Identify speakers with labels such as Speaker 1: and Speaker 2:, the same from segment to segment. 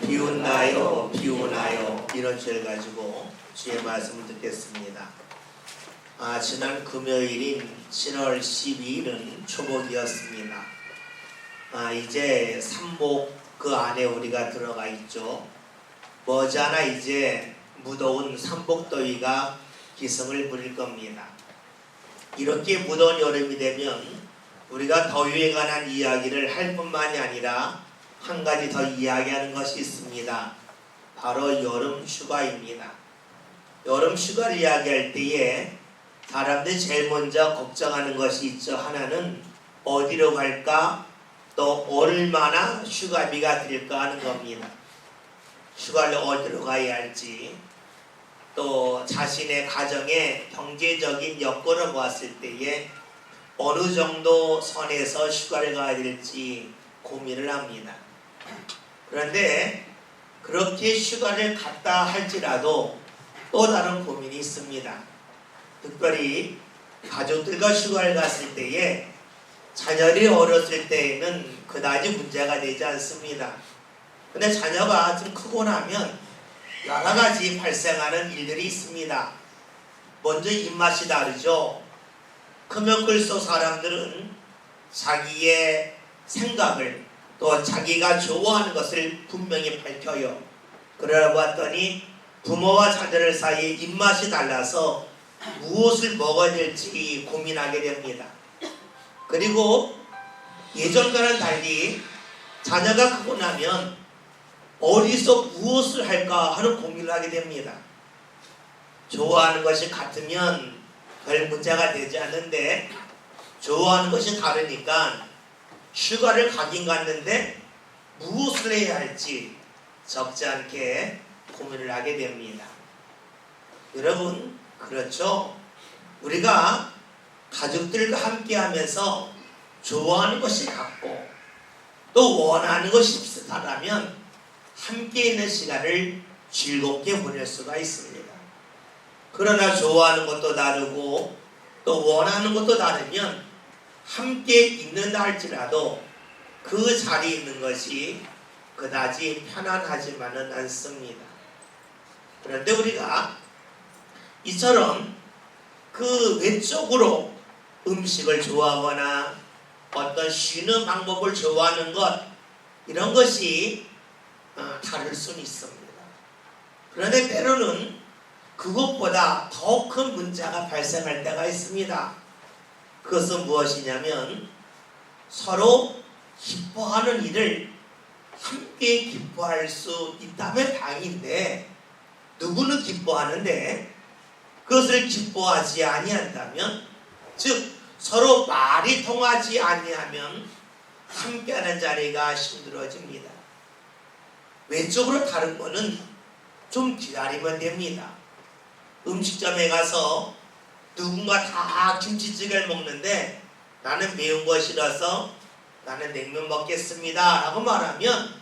Speaker 1: 비웃나요 비웃나요 이런 주제를 가지고 주의 말씀을 듣겠습니다. 지난 금요일인 7월 12일은 초복이었습니다. 이제 삼복 그 안에 우리가 들어가 있죠. 머지않아 이제 무더운 삼복더위가 기승을 부릴 겁니다. 이렇게 무더운 여름이 되면 우리가 더위에 관한 이야기를 할 뿐만이 아니라 한 가지 더 이야기하는 것이 있습니다. 바로 여름 휴가입니다. 여름 휴가를 이야기할 때에 사람들이 제일 먼저 걱정하는 것이 있죠. 하나는 어디로 갈까? 또 얼마나 휴가비가 들까 하는 겁니다. 휴가를 어디로 가야 할지, 또 자신의 가정의 경제적인 여건을 보았을 때에 어느 정도 선에서 휴가를 가야 될지 고민을 합니다. 그런데 그렇게 휴가를 갔다 할지라도 또 다른 고민이 있습니다. 특별히 가족들과 휴가를 갔을 때에 자녀들이 어렸을 때에는 그다지 문제가 되지 않습니다. 근데 자녀가 좀 크고 나면 여러 가지 발생하는 일들이 있습니다. 먼저 입맛이 다르죠. 크면 클수록 사람들은 자기의 생각을 또 자기가 좋아하는 것을 분명히 밝혀요. 그러고 봤더니 부모와 자녀들 사이에 입맛이 달라서 무엇을 먹어야 될지 고민하게 됩니다. 그리고 예전과는 달리 자녀가 크고 나면 어디서 무엇을 할까 하는 고민을 하게 됩니다. 좋아하는 것이 같으면 별 문제가 되지 않는데 좋아하는 것이 다르니까 휴가를 가긴 갔는데 무엇을 해야 할지 적지 않게 고민을 하게 됩니다. 여러분, 그렇죠? 우리가 가족들과 함께 하면서 좋아하는 것이 같고 또 원하는 것이 비슷하다면 함께 있는 시간을 즐겁게 보낼 수가 있습니다. 그러나 좋아하는 것도 다르고 또 원하는 것도 다르면 함께 있는다 할지라도 그 자리에 있는 것이 그다지 편안하지만은 않습니다. 그런데 우리가 이처럼 그 외적으로 음식을 좋아하거나 어떤 쉬는 방법을 좋아하는 것, 이런 것이 다를 수는 있습니다. 그런데 때로는 그것보다 더 큰 문제가 발생할 때가 있습니다. 그것은 무엇이냐면 서로 기뻐하는 일을 함께 기뻐할 수 있다면 다행인데 누구는 기뻐하는데 그것을 기뻐하지 아니한다면, 즉 서로 말이 통하지 아니하면 함께하는 자리가 힘들어집니다. 외적으로 다른 거는 좀 기다리면 됩니다. 음식점에 가서 누군가 다 김치찌개를 먹는데 나는 매운 거 싫어서 나는 냉면 먹겠습니다 라고 말하면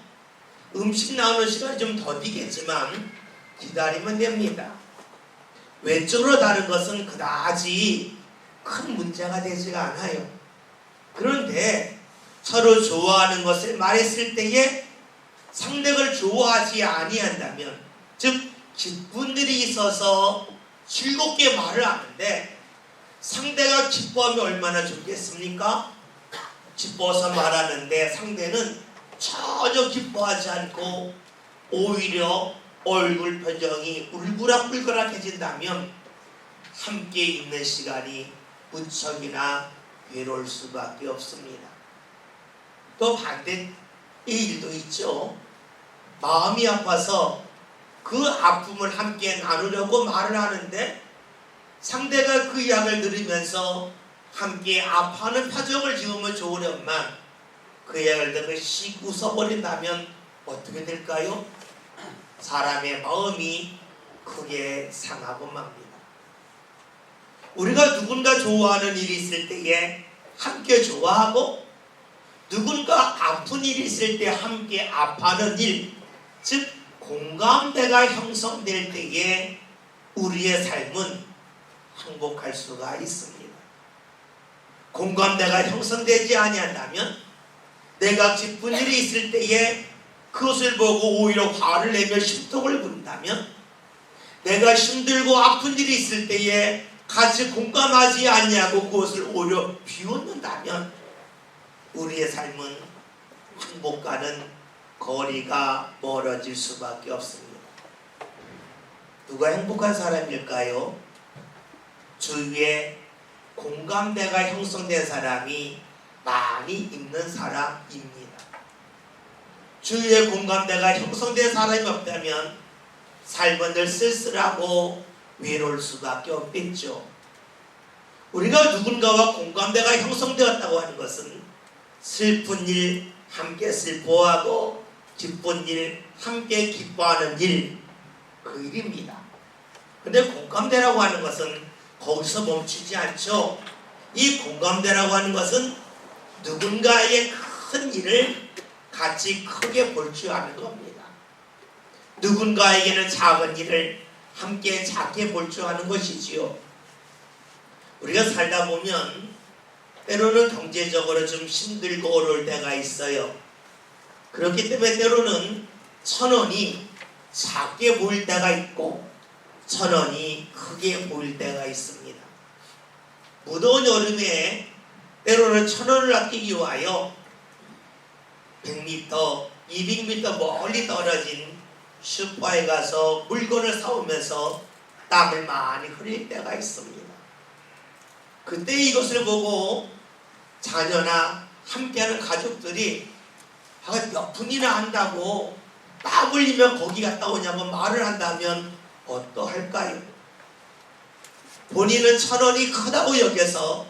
Speaker 1: 음식 나오는 시간이 좀 더디겠지만 기다리면 됩니다. 외적으로 다른 것은 그다지 큰 문제가 되지가 않아요. 그런데 서로 좋아하는 것을 말했을 때에 상대를 좋아하지 아니한다면, 즉 기쁜 일이 있어서 즐겁게 말을 하는데 상대가 기뻐하면 얼마나 좋겠습니까? 기뻐서 말하는데 상대는 전혀 기뻐하지 않고 오히려 얼굴 표정이 울그락불그락해진다면 함께 있는 시간이 무척이나 괴로울 수밖에 없습니다. 또 반대의 일도 있죠. 마음이 아파서 그 아픔을 함께 나누려고 말을 하는데 상대가 그 이야기를 들으면서 함께 아파하는 표정을 지으면 좋으련만 그 이야기를 듣고 씩 웃어버린다면 어떻게 될까요? 사람의 마음이 크게 상하고 맙니다. 우리가 누군가 좋아하는 일이 있을 때에 함께 좋아하고 누군가 아픈 일이 있을 때 함께 아파하는 일, 즉 공감대가 형성될 때에 우리의 삶은 행복할 수가 있습니다. 공감대가 형성되지 아니한다면 내가 기쁜 일이 있을 때에 그것을 보고 오히려 화를 내며 심통을 부른다면, 내가 힘들고 아픈 일이 있을 때에 같이 공감하지 않냐고 그것을 오히려 비웃는다면 우리의 삶은 행복과는 거리가 멀어질 수밖에 없습니다. 누가 행복한 사람일까요? 주위에 공감대가 형성된 사람이 많이 있는 사람입니다. 주위에 공감대가 형성된 사람이 없다면 삶은 늘 쓸쓸하고 외로울 수밖에 없겠죠. 우리가 누군가와 공감대가 형성되었다고 하는 것은 슬픈 일 함께 슬퍼하고 기쁜 일 함께 기뻐하는 일, 그 일입니다. 근데 공감대라고 하는 것은 거기서 멈추지 않죠. 이 공감대라고 하는 것은 누군가의 큰 일을 같이 크게 볼 줄 아는 겁니다. 누군가에게는 작은 일을 함께 작게 볼 줄 아는 것이지요. 우리가 살다 보면 때로는 경제적으로 좀 힘들고 어려울 때가 있어요. 그렇기 때문에 때로는 1,000원이 작게 보일 때가 있고 1,000원이 크게 보일 때가 있습니다. 무더운 여름에 때로는 1,000원을 아끼기 위하여 100m, 200m 멀리 떨어진 슈퍼에 가서 물건을 사오면서 땀을 많이 흘릴 때가 있습니다. 그때 이것을 보고 자녀나 함께하는 가족들이 몇 분이나 한다고 땀 흘리면 거기 갔다 오냐고 말을 한다면 어떠할까요? 본인은 1,000원이 크다고 여겨서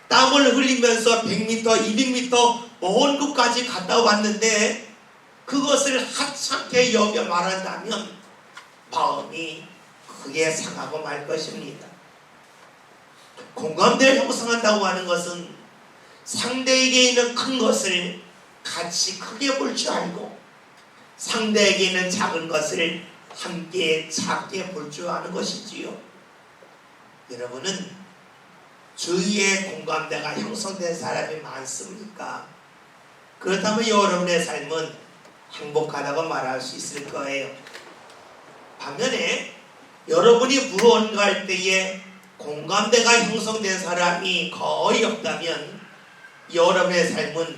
Speaker 1: 땀을 흘리면서 100m, 200m 먼 곳까지 갔다 왔는데 그것을 하찮게 여겨 말한다면 마음이 크게 상하고 말 것입니다. 공감대를 형성한다고 하는 것은 상대에게 있는 큰 것을 같이 크게 볼 줄 알고 상대에게 있는 작은 것을 함께 작게 볼 줄 아는 것이지요. 여러분은 주위에 공감대가 형성된 사람이 많습니까? 그렇다면 여러분의 삶은 행복하다고 말할 수 있을 거예요. 반면에 여러분이 무언가 할 때에 공감대가 형성된 사람이 거의 없다면 여러분의 삶은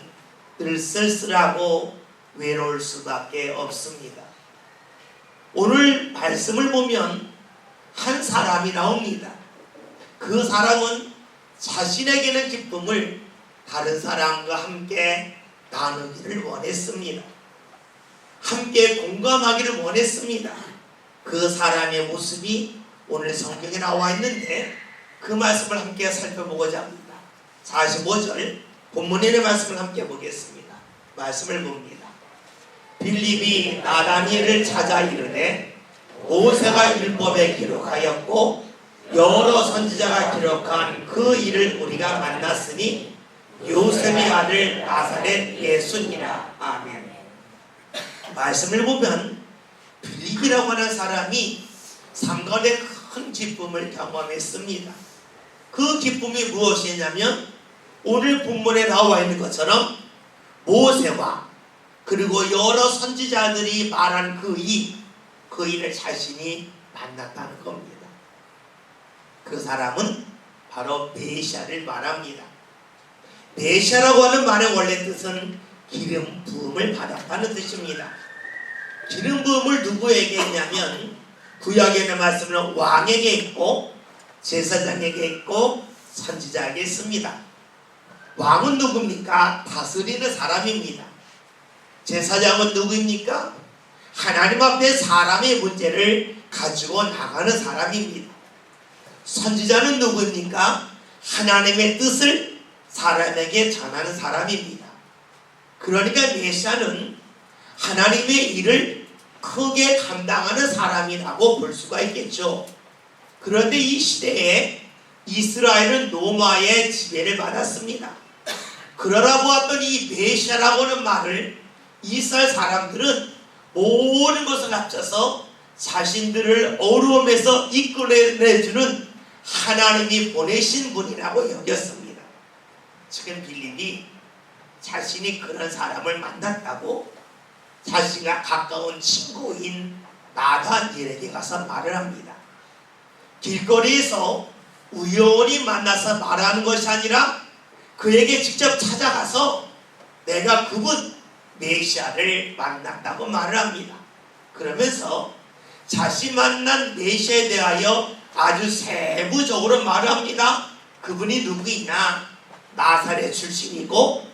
Speaker 1: 늘 쓸쓸하고 외로울 수밖에 없습니다. 오늘 말씀을 보면 한 사람이 나옵니다. 그 사람은 자신에게는 기쁨을 다른 사람과 함께 나누기를 원했습니다. 함께 공감하기를 원했습니다. 그 사람의 모습이 오늘 성경에 나와 있는데 그 말씀을 함께 살펴보고자 합니다. 45절 본문의 말씀을 함께 보겠습니다. 말씀을 봅니다. 빌립이 나다니엘을 찾아 이르되 모세가 율법에 기록하였고 여러 선지자가 기록한 그 일을 우리가 만났으니 요셉의 아들 나사렛 예수니라. 아멘. 말씀을 보면 빌립이라고 하는 사람이 삶 가운데 큰 기쁨을 경험했습니다. 그 기쁨이 무엇이냐면 오늘 본문에 나와 있는 것처럼 모세와 그리고 여러 선지자들이 말한 그 일을 자신이 만났다는 겁니다. 그 사람은 바로 메시아를 말합니다. 메시아라고 하는 말의 원래 뜻은 기름 부음을 받았다는 뜻입니다. 기름 부음을 누구에게 했냐면 구약에는 말씀은 왕에게 있고 제사장에게 있고 선지자에게 있습니다. 왕은 누굽니까? 다스리는 사람입니다. 제사장은 누구입니까? 하나님 앞에 사람의 문제를 가지고 나가는 사람입니다. 선지자는 누구입니까? 하나님의 뜻을 사람에게 전하는 사람입니다. 그러니까 메시아는 하나님의 일을 크게 감당하는 사람이라고 볼 수가 있겠죠. 그런데 이 시대에 이스라엘은 로마의 지배를 받았습니다. 그러라 보았더니 이 메시아라고 하는 말을 이스라엘 사람들은 모든 것을 합쳐서 자신들을 어려움에서 이끌어내주는 하나님이 보내신 분이라고 여겼습니다. 지금 빌립이 자신이 그런 사람을 만났다고 자신과 가까운 친구인 나다니엘에게 가서 말을 합니다. 길거리에서 우연히 만나서 말하는 것이 아니라 그에게 직접 찾아가서 내가 그분 메시아를 만났다고 말을 합니다. 그러면서 자신 만난 메시아에 대하여 아주 세부적으로 말을 합니다. 그분이 누구이냐? 나사렛 출신이고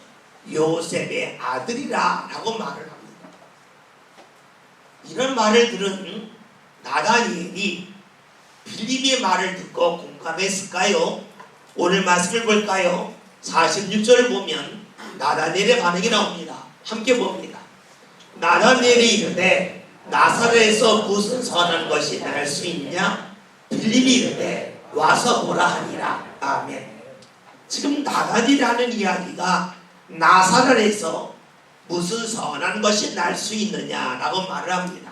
Speaker 1: 요셉의 아들이라 라고 말을 합니다. 이런 말을 들은 나다니엘이 빌립의 말을 듣고 공감했을까요? 오늘 말씀을 볼까요? 46절을 보면 나다니엘의 반응이 나옵니다. 함께 봅니다. 나다니엘이 이르되 나사렛에서 무슨 선한 것이 날 수 있냐? 빌립이 이르되 와서 보라 하니라. 아멘. 지금 나다니엘이라는 이야기가 나사렛에서 무슨 선한 것이 날 수 있느냐라고 말을 합니다.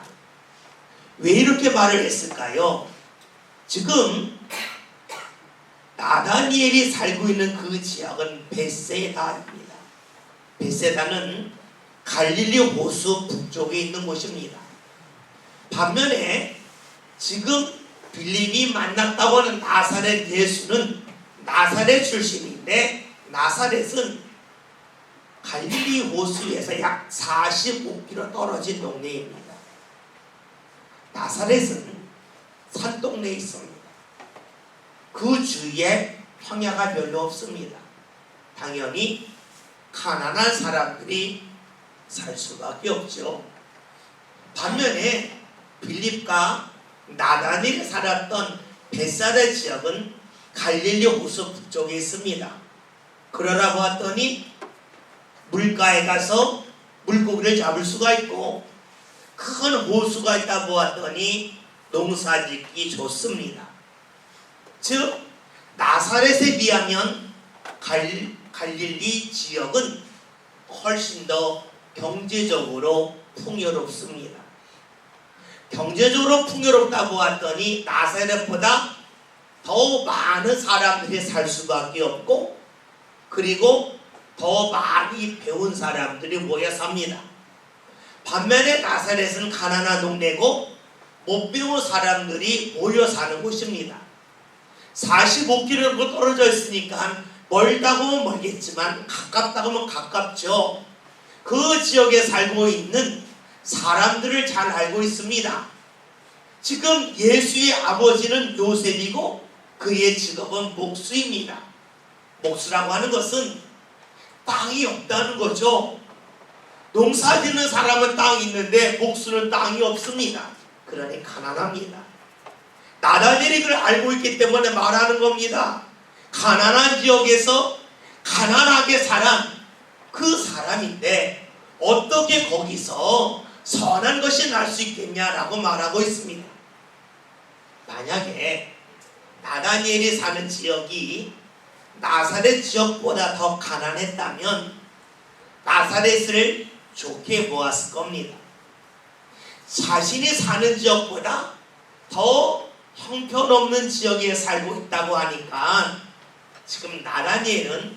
Speaker 1: 왜 이렇게 말을 했을까요? 지금 나다니엘이 살고 있는 그 지역은 벳세다입니다. 벳세다는 갈릴리 호수 북쪽에 있는 곳입니다. 반면에 지금 빌립이 만났다고 하는 나사렛 예수는 나사렛 출신인데 나사렛은 갈릴리 호수에서 약 45km 떨어진 동네입니다. 나사렛은 산동네에 있습니다. 그 주위에 평야가 별로 없습니다. 당연히 가난한 사람들이 살 수밖에 없죠. 반면에 빌립과 나다니엘이 살았던 벳사다 지역은 갈릴리 호수 북쪽에 있습니다. 그러라 보았더니 물가에 가서 물고기를 잡을 수가 있고 큰 호수가 있다 보았더니 농사짓기 좋습니다. 즉 나사렛에 비하면 갈릴리 지역은 훨씬 더 경제적으로 풍요롭습니다. 경제적으로 풍요롭다 보았더니 나사렛보다 더 많은 사람들이 살 수밖에 없고 그리고 더 많이 배운 사람들이 모여 삽니다. 반면에 나사렛은 가난한 동네고 못 배운 사람들이 모여 사는 곳입니다. 45km 떨어져 있으니까 멀다고 하면 멀겠지만 가깝다고 하면 가깝죠. 그 지역에 살고 있는 사람들을 잘 알고 있습니다. 지금 예수의 아버지는 요셉이고 그의 직업은 목수입니다. 목수라고 하는 것은 땅이 없다는 거죠. 농사 짓는 사람은 땅이 있는데 목수는 땅이 없습니다. 그러니 가난합니다. 나다니엘이 그걸 알고 있기 때문에 말하는 겁니다. 가난한 지역에서 가난하게 살아 그 사람인데 어떻게 거기서 선한 것이 날 수 있겠냐라고 말하고 있습니다. 만약에 나다니엘이 사는 지역이 나사렛 지역보다 더 가난했다면 나사렛을 좋게 보았을 겁니다. 자신이 사는 지역보다 더 형편없는 지역에 살고 있다고 하니까 지금 나다니엘은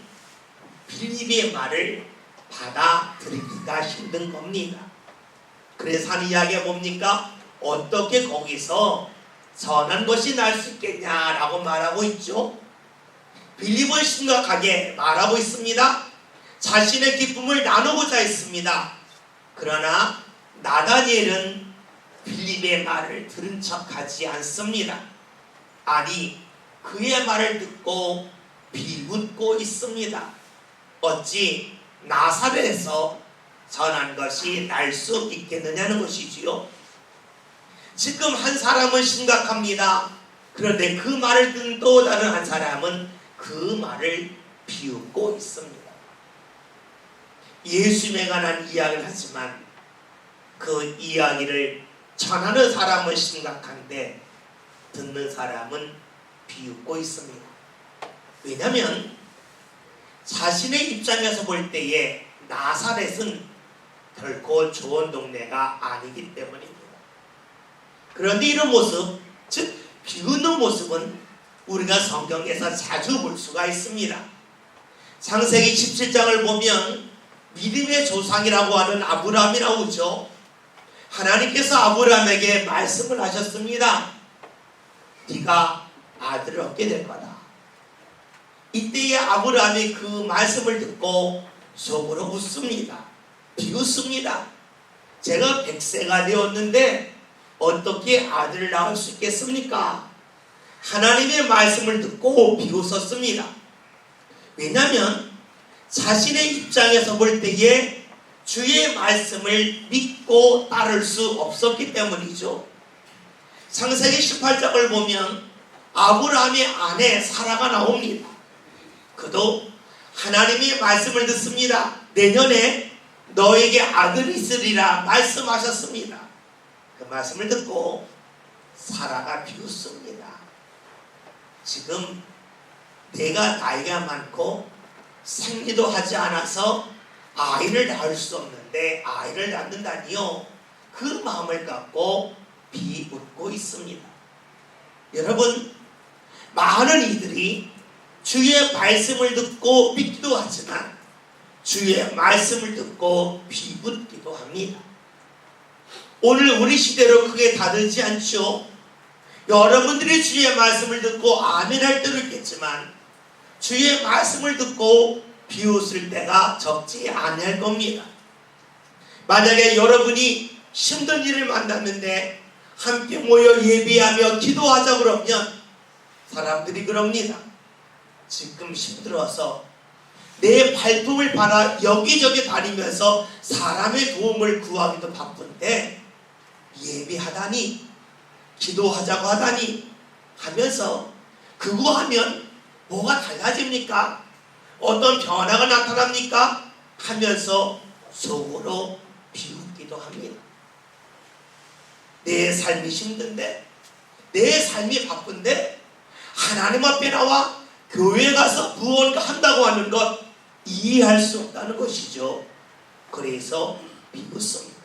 Speaker 1: 빌립의 말을 받아들이기가 힘든 겁니다. 그래서 한 이야기가 뭡니까? 어떻게 거기서 선한 것이 날 수 있겠냐라고 말하고 있죠. 빌립은 심각하게 말하고 있습니다. 자신의 기쁨을 나누고자 했습니다. 그러나 나다니엘은 빌립의 말을 들은 척하지 않습니다. 아니 그의 말을 듣고 비웃고 있습니다. 어찌 나사렛에서 선한 것이 날 수 있겠느냐는 것이지요. 지금 한 사람은 심각합니다. 그런데 그 말을 듣는 또 다른 한 사람은 그 말을 비웃고 있습니다. 예수님에 관한 이야기를 하지만 그 이야기를 전하는 사람은 심각한데 듣는 사람은 비웃고 있습니다. 왜냐하면 자신의 입장에서 볼 때에 나사렛은 결코 좋은 동네가 아니기 때문입니다. 그런데 이런 모습, 즉 비웃는 모습은 우리가 성경에서 자주 볼 수가 있습니다. 창세기 17장을 보면 믿음의 조상이라고 하는 아브라함이 나오죠. 하나님께서 아브라함에게 말씀을 하셨습니다. 네가 아들을 얻게 될 거다. 이때에 아브라함이 그 말씀을 듣고 속으로 웃습니다. 비웃습니다. 제가 100세가 되었는데 어떻게 아들을 낳을 수 있겠습니까? 하나님의 말씀을 듣고 비웃었습니다. 왜냐하면 자신의 입장에서 볼 때에 주의 말씀을 믿고 따를 수 없었기 때문이죠. 창세기 18장을 보면 아브라함의 아내 사라가 나옵니다. 그도 하나님의 말씀을 듣습니다. 내년에 너에게 아들이 있으리라 말씀하셨습니다. 그 말씀을 듣고 사라가 비웃습니다. 지금 내가 나이가 많고 생리도 하지 않아서 아이를 낳을 수 없는데 아이를 낳는다니요. 그 마음을 갖고 비웃고 있습니다. 여러분, 많은 이들이 주의 말씀을 듣고 믿기도 하지만 주의 말씀을 듣고 비웃기도 합니다. 오늘 우리 시대로 크게 다르지 않죠. 여러분들이 주의 말씀을 듣고 아멘할 때도 있겠지만 주의 말씀을 듣고 비웃을 때가 적지 않을 겁니다. 만약에 여러분이 힘든 일을 만났는데 함께 모여 예배하며 기도하자 그러면 사람들이 그럽니다. 지금 힘들어서 내 발품을 팔아 여기저기 다니면서 사람의 도움을 구하기도 바쁜데 예배하다니 기도하자고 하다니 하면서 그거 하면 뭐가 달라집니까? 어떤 변화가 나타납니까? 하면서 속으로 비웃기도 합니다. 내 삶이 힘든데, 내 삶이 바쁜데 하나님 앞에 나와 교회 가서 무언가 한다고 하는 것 이해할 수 없다는 것이죠. 그래서 비웃습니다.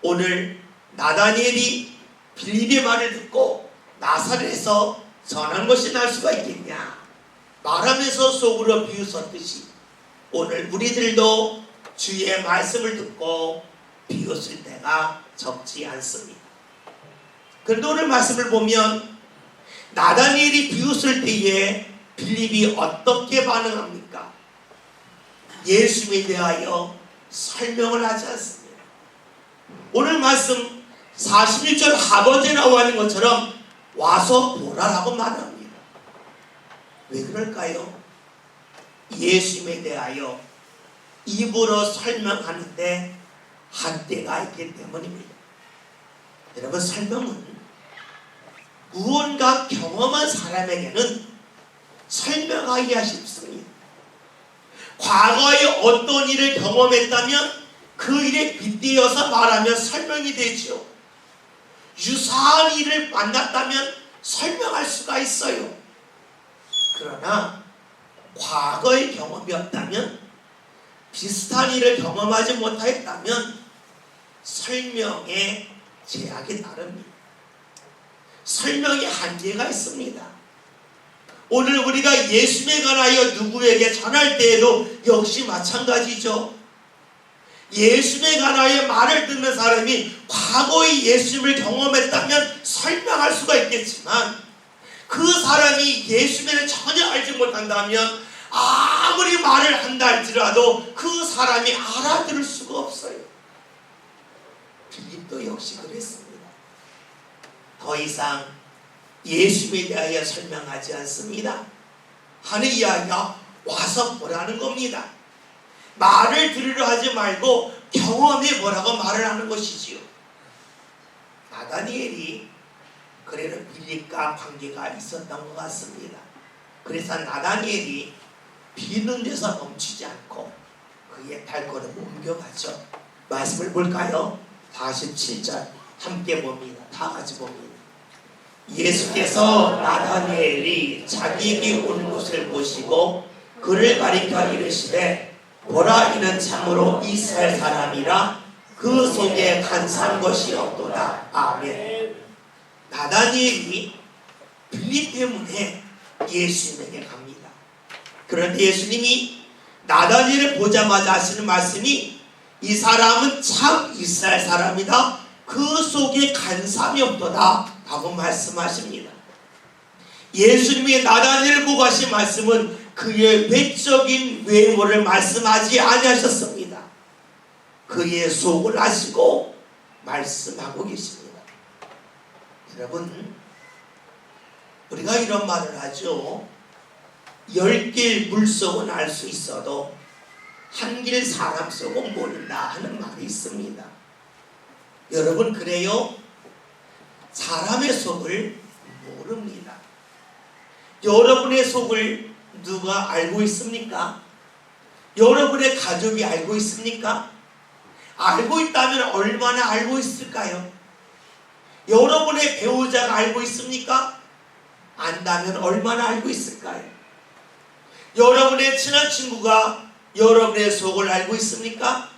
Speaker 1: 오늘 나다니엘이 빌립의 말을 듣고 나사렛에서 전한 것이 날 수가 있겠냐 말하면서 속으로 비웃었듯이 오늘 우리들도 주의 말씀을 듣고 비웃을 때가 적지 않습니다. 그런데 오늘 말씀을 보면 나다니엘이 비웃을 때에 빌립이 어떻게 반응합니까? 예수에 대하여 설명을 하지 않습니다. 오늘 말씀 41절 하버지에 나와 있는 것처럼 와서 보라라고 말합니다. 왜 그럴까요? 예수에 대하여 입으로 설명하는데 한때가 있기 때문입니다. 여러분, 설명은 무언가 경험한 사람에게는 설명하기가 쉽습니다. 과거에 어떤 일을 경험했다면 그 일에 빗대어서 말하면 설명이 되죠. 유사한 일을 만났다면 설명할 수가 있어요. 그러나 과거의 경험이 없다면, 비슷한 일을 경험하지 못했다면 설명에 제약이 따릅니다. 설명에 한계가 있습니다. 오늘 우리가 예수에 관하여 누구에게 전할 때에도 역시 마찬가지죠. 예수에 관하여 말을 듣는 사람이 과거의 예수를 경험했다면 설명할 수가 있겠지만 그 사람이 예수를 전혀 알지 못한다면 아무리 말을 한다 할지라도 그 사람이 알아들을 수가 없어요. 빌립도 역시 그랬습니다. 더 이상 예수에 대하여 설명하지 않습니다. 하는 이야기가 와서 보라는 겁니다. 말을 들으려 하지 말고 경험해 보라고 말을 하는 것이지요. 나다니엘이 그래도 빌립과 관계가 있었던 것 같습니다. 그래서 나다니엘이 비는 데서 멈추지 않고 그의 발걸음을 옮겨가죠. 말씀을 볼까요? 47절 함께 봅니다. 다 같이 봅니다. 예수께서 나다니엘이 자기에게 온 것을 보시고 그를 가리켜 이르시되 보라, 이는 참으로 이스라엘 사람이라 그 속에 간사한 것이 없도다. 아멘. 나다니엘이 빌립 때문에 예수님에게 갑니다. 그런데 예수님이 나다니엘을 보자마자 하시는 말씀이 이 사람은 참 이스라엘 사람이다. 그 속에 간삼이 없도다 라고 말씀하십니다. 예수님이 나다니엘을 보고 하신 말씀은 그의 외적인 외모를 말씀하지 아니하셨습니다. 그의 속을 아시고 말씀하고 계십니다. 여러분, 우리가 이런 말을 하죠. 10길 물속은 알 수 있어도 한 길 사람 속은 모른다 하는 말이 있습니다. 여러분, 그래요? 사람의 속을 모릅니다. 여러분의 속을 누가 알고 있습니까? 여러분의 가족이 알고 있습니까? 알고 있다면 얼마나 알고 있을까요? 여러분의 배우자가 알고 있습니까? 안다면 얼마나 알고 있을까요? 여러분의 친한 친구가 여러분의 속을 알고 있습니까?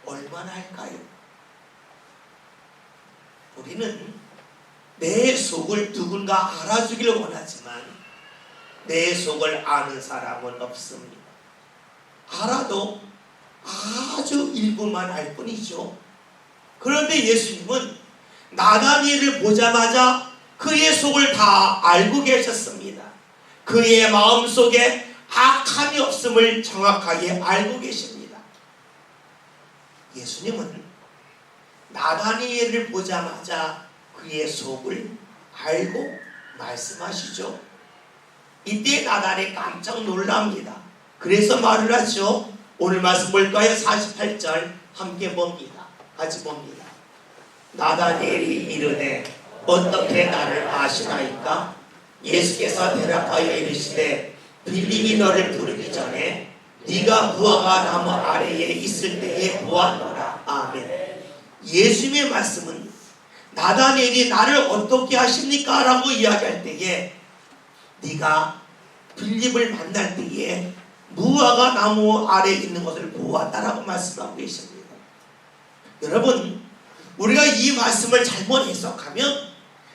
Speaker 1: 얼마나 할까요? 우리는 내 속을 누군가 알아주기를 원하지만 내 속을 아는 사람은 없습니다. 알아도 아주 일부만 알 뿐이죠. 그런데 예수님은 나다니엘을 보자마자 그의 속을 다 알고 계셨습니다. 그의 마음속에 악함이 없음을 정확하게 알고 계십니다. 예수님은 나다니엘을 보자마자 그의 속을 알고 말씀하시죠. 이때 나다니엘이 깜짝 놀랍니다. 그래서 말을 하죠. 오늘 말씀 볼까요? 48절 함께 봅니다. 같이 봅니다. 나다니엘이 이르되 어떻게 나를 아시나이까? 예수께서 대답하여 이르시되 빌립이 너를 부르기 전에 네가 무화과 나무 아래에 있을 때에 보았노라. 아멘. 예수님의 말씀은 나다니엘이 나를 어떻게 아십니까? 라고 이야기할 때에 네가 빌립을 만날 때에 무화과 나무 아래에 있는 것을 보았다라고 말씀하고 계십니다. 여러분, 우리가 이 말씀을 잘못 해석하면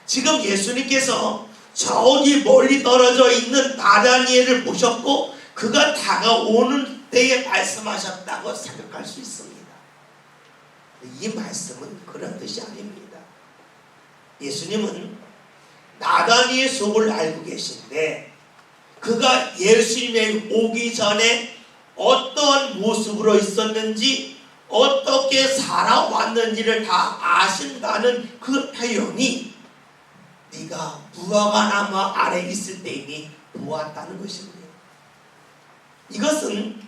Speaker 1: 지금 예수님께서 저기 멀리 떨어져 있는 나다니엘을 보셨고 그가 다가오는 때에 말씀하셨다고 생각할 수 있습니다. 이 말씀은 그런 뜻이 아닙니다. 예수님은 나다니엘 속을 알고 계신데 그가 예수님에 오기 전에 어떤 모습으로 있었는지 어떻게 살아왔는지를 다 아신다는 그 표현이 네가 무화과 나무 아래 있을 때이니 보았다는 것입니다. 이것은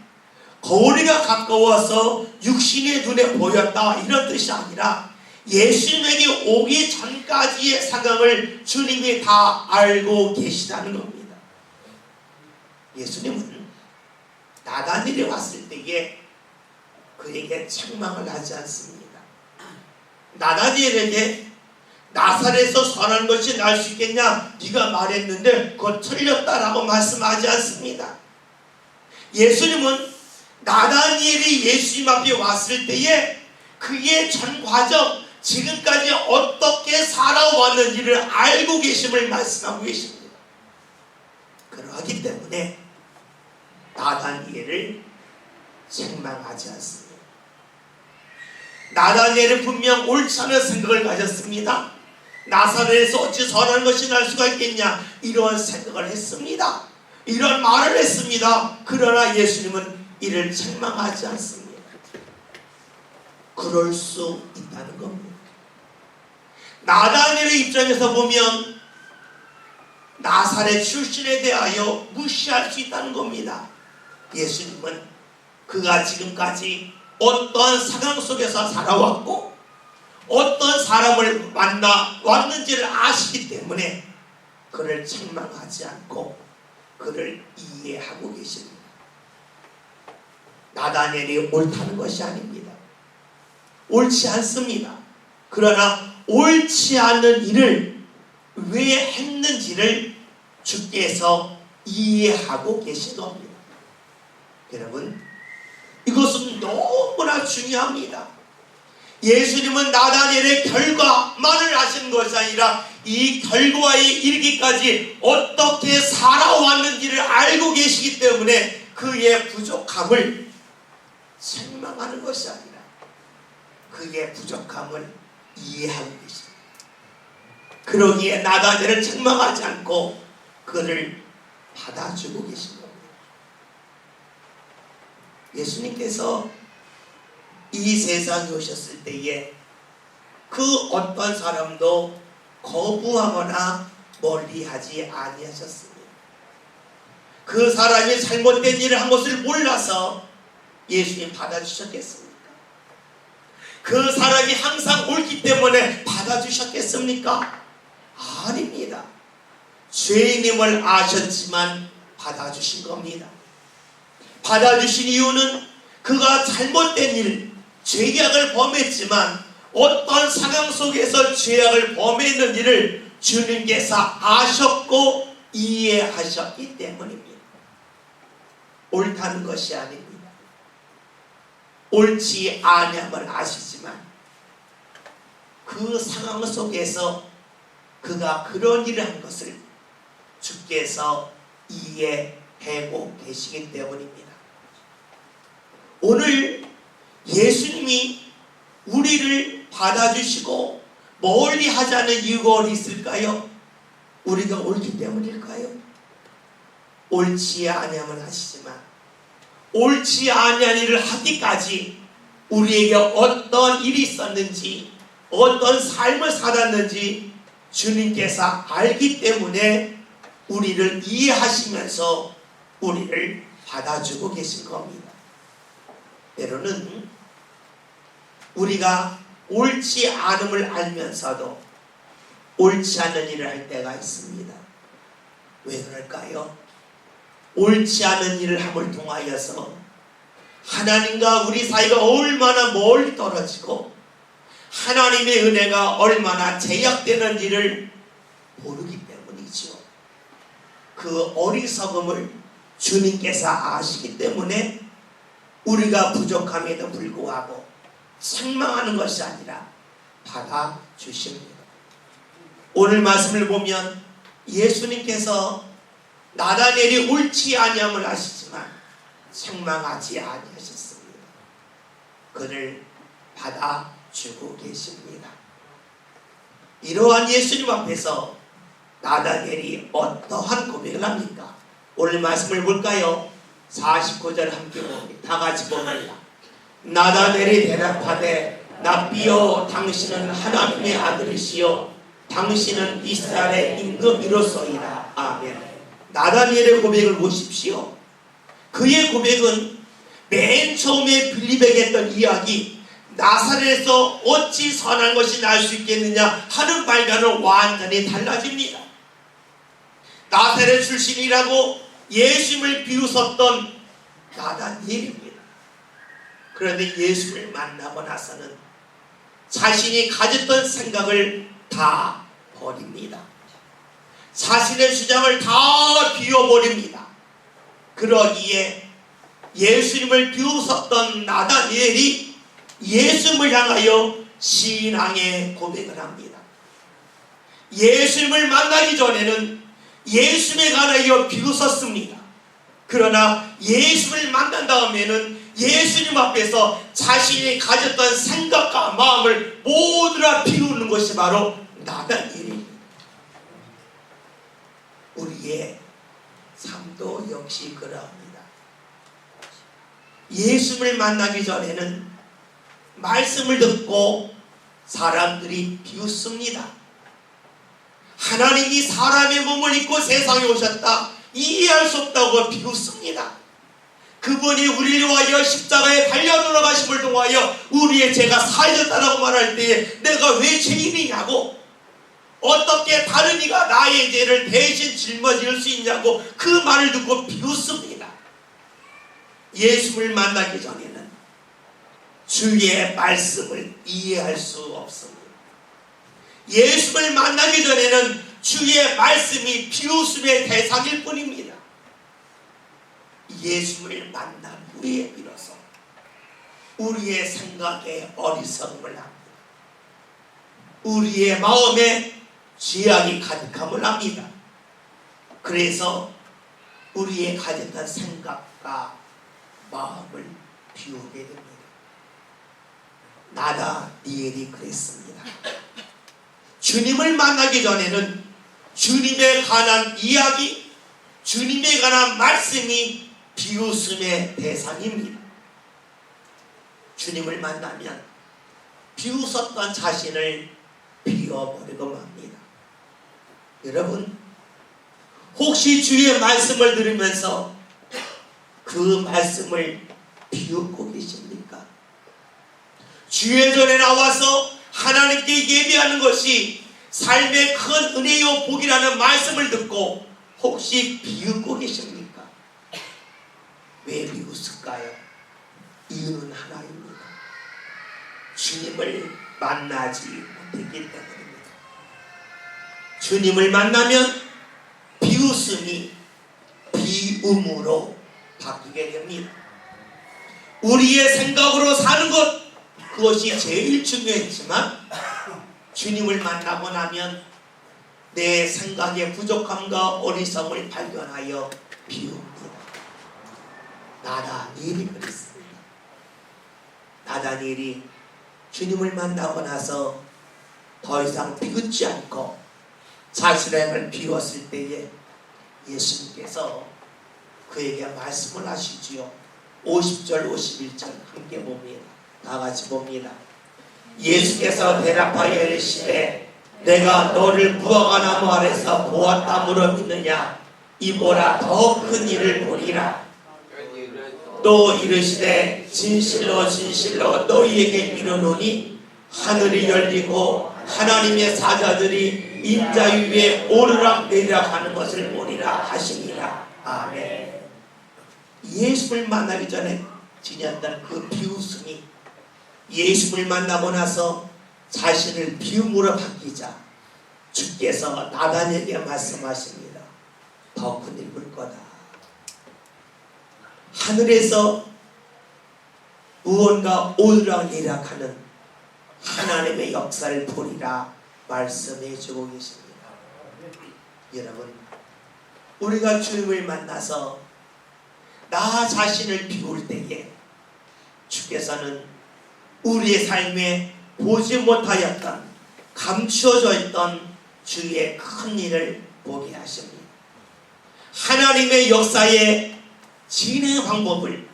Speaker 1: 거울이가 가까워서 육신의 눈에 보였다 이런 뜻이 아니라 예수님에게 오기 전까지의 상황을 주님이 다 알고 계시다는 겁니다. 예수님은 나다니엘이 왔을 때에 그에게 책망을 하지 않습니다. 나다니엘에게 나사렛에서 선한 것이 날 수 있겠냐? 네가 말했는데 그건 틀렸다라고 말씀하지 않습니다. 예수님은 나다니엘이 예수님 앞에 왔을 때에 그의 전 과정, 지금까지 어떻게 살아왔는지를 알고 계심을 말씀하고 계십니다. 그러하기 때문에 나다니엘을 책망하지 않습니다. 나다니엘은 분명 옳지 않은 생각을 가졌습니다. 나사렛에서 어찌 선한 것이 날 수가 있겠냐 이런 생각을 했습니다. 이런 말을 했습니다. 그러나 예수님은 이를 책망하지 않습니다. 그럴 수 있다는 겁니다. 나다니엘의 입장에서 보면 나사렛 출신에 대하여 무시할 수 있다는 겁니다. 예수님은 그가 지금까지 어떠한 상황 속에서 살아왔고 어떤 사람을 만나 왔는지를 아시기 때문에 그를 책망하지 않고 그를 이해하고 계십니다. 나다니엘이 옳다는 것이 아닙니다. 옳지 않습니다. 그러나 옳지 않은 일을 왜 했는지를 주께서 이해하고 계신 겁니다. 여러분, 이것은 너무나 중요합니다. 예수님은 나다니엘의 결과만을 아시는 것이 아니라 이 결과에 이르기까지 어떻게 살아왔는지를 알고 계시기 때문에 그의 부족함을 책망하는 것이 아니라 그의 부족함을 이해하는 것입니다. 그러기에 나다니엘을 책망하지 않고 그를 받아주고 계신 겁니다. 예수님께서 이 세상에 오셨을 때에 그 어떤 사람도 거부하거나 멀리하지 아니하셨습니다. 그 사람이 잘못된 일을 한 것을 몰라서 예수님 받아주셨겠습니까? 그 사람이 항상 옳기 때문에 받아주셨겠습니까? 아닙니다. 죄인임을 아셨지만 받아주신 겁니다. 받아주신 이유는 그가 잘못된 일, 죄악을 범했지만 어떤 상황 속에서 죄악을 범했는지를 주님께서 아셨고 이해하셨기 때문입니다. 옳다는 것이 아닙니다. 옳지 아니함을 아시지만 그 상황 속에서 그가 그런 일을 한 것을 주께서 이해하고 계시기 때문입니다. 오늘 예수님이 우리를 받아주시고 멀리 하자는 이유가 어디 있을까요? 우리가 옳기 때문일까요? 옳지 아니함을 하시지만 옳지 아니한 일을 하기까지 우리에게 어떤 일이 있었는지 어떤 삶을 살았는지 주님께서 알기 때문에 우리를 이해하시면서 우리를 받아주고 계신 겁니다. 때로는 우리가 옳지 않음을 알면서도 옳지 않은 일을 할 때가 있습니다. 왜 그럴까요? 옳지 않은 일을 함을 통하여서 하나님과 우리 사이가 얼마나 멀리 떨어지고 하나님의 은혜가 얼마나 제약되는지를 모르기 때문이죠. 그 어리석음을 주님께서 아시기 때문에 우리가 부족함에도 불구하고 책망하는 것이 아니라 받아주십니다. 오늘 말씀을 보면 예수님께서 나다니엘이 옳지 아니함을 아시지만 책망하지 아니하셨습니다. 그를 받아주고 계십니다. 이러한 예수님 앞에서 나다니엘이 어떠한 고백을 합니까? 오늘 말씀을 볼까요? 49절 함께 봅니다. 다 같이 봅니다. 나다니엘이 대답하되 납비여 당신은 하나님의 아들이시요 당신은 이스라엘의 임금이로소이다. 아멘. 나다니엘의 고백을 보십시오. 그의 고백은 맨 처음에 빌립에게 했던 이야기 나사렛에서 어찌 선한 것이 날 수 있겠느냐 하는 말과는 완전히 달라집니다. 나사렛 출신이라고 예수님을 비웃었던 나다니엘입니다. 그런데 예수를 만나고 나서는 자신이 가졌던 생각을 다 버립니다. 자신의 주장을 다 비워버립니다. 그러기에 예수님을 비웃었던 나다니엘이 예수님을 향하여 신앙의 고백을 합니다. 예수님을 만나기 전에는 예수님에 관하여 비웃었습니다. 그러나 예수님을 만난 다음에는 예수님 앞에서 자신이 가졌던 생각과 마음을 모두 다 비우는 것이 바로 나다니엘입니다. 우리의 삶도 역시 그러합니다. 예수님을 만나기 전에는 말씀을 듣고 사람들이 비웃습니다. 하나님이 사람의 몸을 입고 세상에 오셨다. 이해할 수 없다고 비웃습니다. 그분이 우리를 위하여 십자가에 달려 돌아가심을 통하여 우리의 죄가 사해졌다라고 말할 때에 내가 왜 죄인이냐고 어떻게 다른 이가 나의 죄를 대신 짊어질 수 있냐고 그 말을 듣고 비웃습니다. 예수를 만나기 전에는 주의 말씀을 이해할 수 없습니다. 예수를 만나기 전에는 주의 말씀이 비웃음의 대상일 뿐입니다. 예수를 만난 후에 비로소 우리의 생각에 어리석음을 합니다. 우리의 마음에 죄악이 가득함을 합니다. 그래서 우리의 가졌던 생각과 보니까 마음을 비우게 됩니다. 나다니엘이 그랬습니다. 주님을 만나기 전에는 주님에 관한 이야기, 주님에 관한 말씀이 비웃음의 대상입니다. 주님을 만나면 비웃었던 자신을 비워버리고 맙니다. 여러분, 혹시 주의 말씀을 들으면서 그 말씀을 비웃고 계십니까? 주의 전에 나와서 하나님께 예배하는 것이 삶의 큰 은혜요 복이라는 말씀을 듣고 혹시 비웃고 계십니까? 왜 비웃을까요? 이유는 하나입니다. 주님을 만나지 못했기 때문입니다. 주님을 만나면 비웃음이 비움으로 바뀌게 됩니다. 우리의 생각으로 사는 것, 그것이 제일 중요했지만 주님을 만나고 나면 내 생각의 부족함과 어리석음을 발견하여 비웁니다. 나다니엘이 그랬습니다. 나다니엘이 주님을 만나고 나서 더 이상 비웃지 않고 자신을 비웠을 때에 예수님께서 그에게 말씀을 하시지요. 50절 51절 함께 봅니다. 다 같이 봅니다. 예수께서 대답하여 이르시되 내가 너를 무화과 나무 아래서 보았다므로 믿느냐? 이보라 더 큰 일을 보리라. 또 이르시되 진실로 진실로 너희에게 이르노니 하늘이 열리고 하나님의 사자들이 인자 위에 오르락 내리락 하는 것을 보리라 하시니라. 아멘. 예수를 만나기 전에 지녔던 그 비웃음이 예수를 만나고 나서 자신을 비움으로 바뀌자 주께서 나다니엘에게 말씀하십니다. 더 큰 일 볼 거다. 하늘에서 무언가 오르락내리락 하는 하나님의 역사를 보리라 말씀해 주고 계십니다. 여러분, 우리가 주님을 만나서 나 자신을 비울 때에 주께서는 우리의 삶에 보지 못하였던, 감추어져 있던 주의 큰 일을 보게 하십니다. 하나님의 역사의 진행 방법을,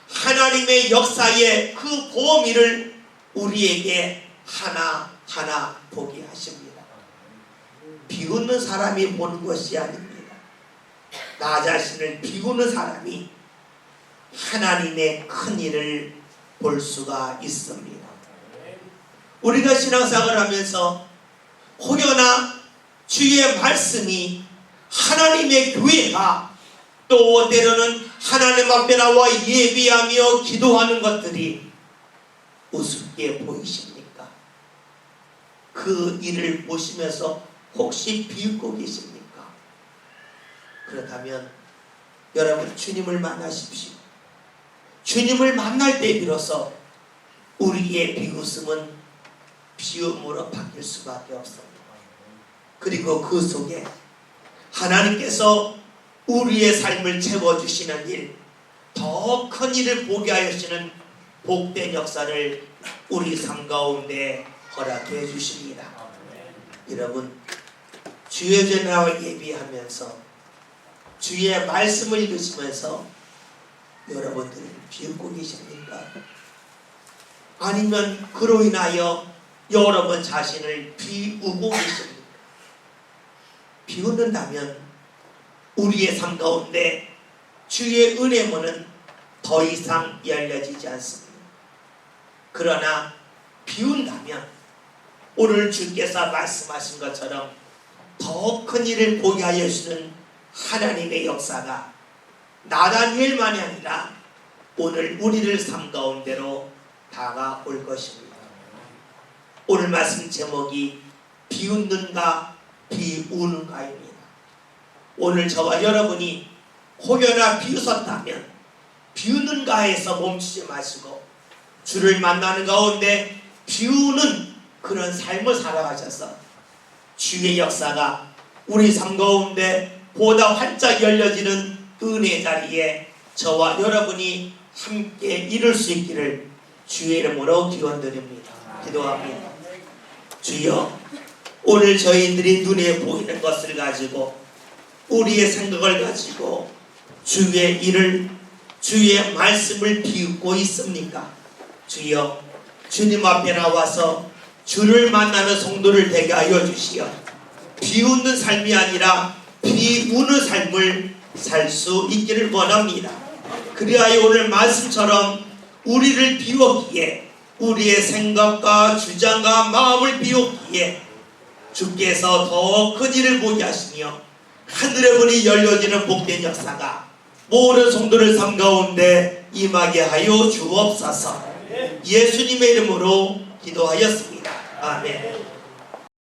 Speaker 1: 하나님의 역사의 그 범위를 우리에게 하나하나 보게 하십니다. 비웃는 사람이 보는 것이 아닙니다. 나 자신을 비우는 사람이 하나님의 큰 일을 볼 수가 있습니다. 우리가 신앙생활을 하면서 혹여나 주의 말씀이 하나님의 교회가 또 때로는 하나님 앞에 나와 예비하며 기도하는 것들이 우습게 보이십니까? 그 일을 보시면서 혹시 비웃고 계십니까? 그렇다면 여러분, 주님을 만나십시오. 주님을 만날 때 비로소 우리의 비웃음은 비움으로 바뀔 수밖에 없습니다. 그리고 그 속에 하나님께서 우리의 삶을 채워주시는 일, 더 큰 일을 보게 하시는 복된 역사를 우리 삶 가운데 허락해 주십니다. 여러분, 주의 전에 예비하면서 주의 말씀을 읽으시면서 여러분들은 비웃고 계십니까? 아니면 그로 인하여 여러분 자신을 비우고 계십니까? 비웃는다면 우리의 삶 가운데 주의 은혜 문은 더 이상 열려지지 않습니다. 그러나 비운다면 오늘 주께서 말씀하신 것처럼 더 큰 일을 보게 하여 주시는 하나님의 역사가 나다니엘만이 아니라 오늘 우리를 삶 가운데로 다가올 것입니다. 오늘 말씀 제목이 비웃는가 비우는가입니다. 오늘 저와 여러분이 혹여나 비웃었다면 비웃는가에서 멈추지 마시고 주를 만나는 가운데 비우는 그런 삶을 살아가셔서 주의 역사가 우리 삶 가운데 보다 활짝 열려지는 은혜 자리에 저와 여러분이 함께 이룰 수 있기를 주의 이름으로 기원드립니다. 기도합니다. 주여, 오늘 저희들이 눈에 보이는 것을 가지고 우리의 생각을 가지고 주의 일을, 주의 말씀을 비웃고 있습니까? 주여, 주님 앞에 나와서 주를 만나는 성도를 되게 하여 주시어 비웃는 삶이 아니라 비우는 삶을 살 수 있기를 원합니다. 그리하여 오늘 말씀처럼 우리를 비웠기에, 우리의 생각과 주장과 마음을 비웠기에 주께서 더 큰 일을 보게 하시며 하늘의 문이 열려지는 복된 역사가 모든 성도를 삶 가운데 임하게 하여 주옵소서. 예수님의 이름으로 기도하였습니다. 아멘.